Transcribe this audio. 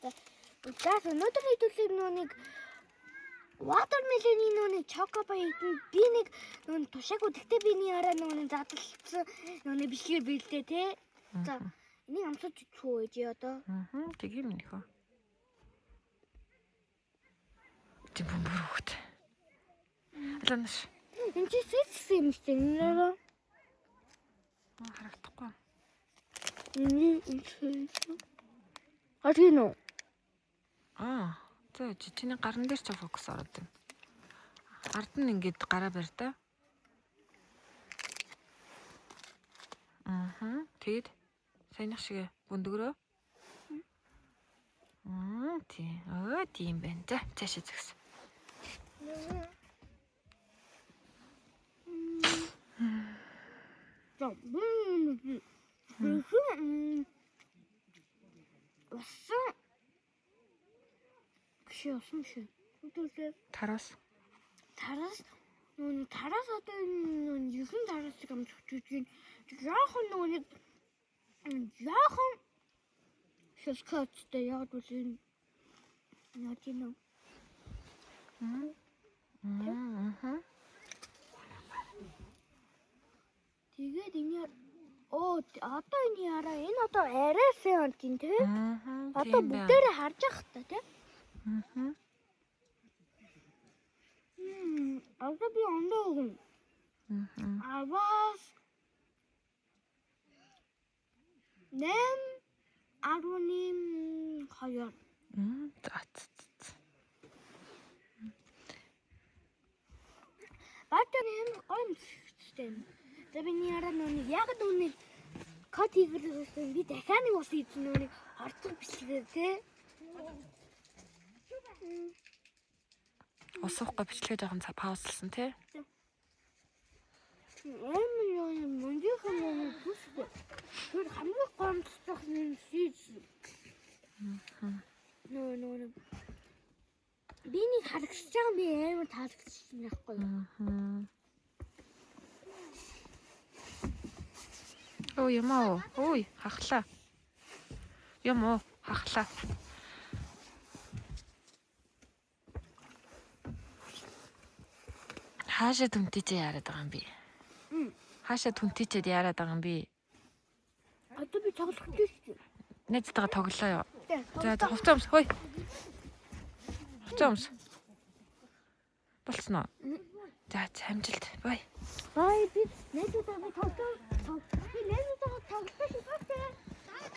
Газ өнөөдөр хэдүүлээ нүг watermelon нүг chocolate би нэг нүг тушааг үдгтээ биний хараа нүг задлсан нүг бишгээр бэлдээ те. За энийг амсаж чүү ээж одоо. Тийм нөхөө. Тэг бөмбөрөхт. Аланаш. Энд чи сэс юм шиг нэрээ. Харагдахгүй. Аргино. За чиний гарн дээр ч фокус ороод байна. Ард нь ингээд гараа барь та. Тэгэд саяных шиг бүндгөрөө. Тийм. Тийм байна. За цаашаа згсэн. Усан шиг. Тараас Тараас одоо энэ 9 тараас амж хүчиж байна. Яахан шоскоттой яад үсэн. Начино. Тэгээд энэ одоо энэ яраа энэ одоо арай сайн онтин те. Одоо бүгдээрээ харж ах та те. Одоо би ондоо. Аваас 8.2. Батан юм гомсчтэй. Тэвний яраа нүг яг нүг код хийгэрсэн би дахиад нэг ус ийдсэн нүг орцог бичлээ те. Усуухгүй бичлэгээ жоохон паузлсан тий. Мөнжихэн нэг бүстэй. Тэр хамгийн гомдох нэг шийдс. Нөө. Би нэг харагсаж байгаа би амар таалагдчихсан байхгүй юу? Ямаа. Ой, хахлаа. Ямаа, хахлаа. Хаашаа түнтийчээ яриад байгаа юм би? Хаашаа түнтийчээд яриад байгаа юм би? Одоо би тоглох гэж байна. Найзтайгаа тоглоо юу? За хувцас өмс. Хөөе. Хувцас өмс. Болцсон уу? За амжилт. Бай. Бай би найзтайгаа тоглох. Би найзтайгаа тоглох гэж байна.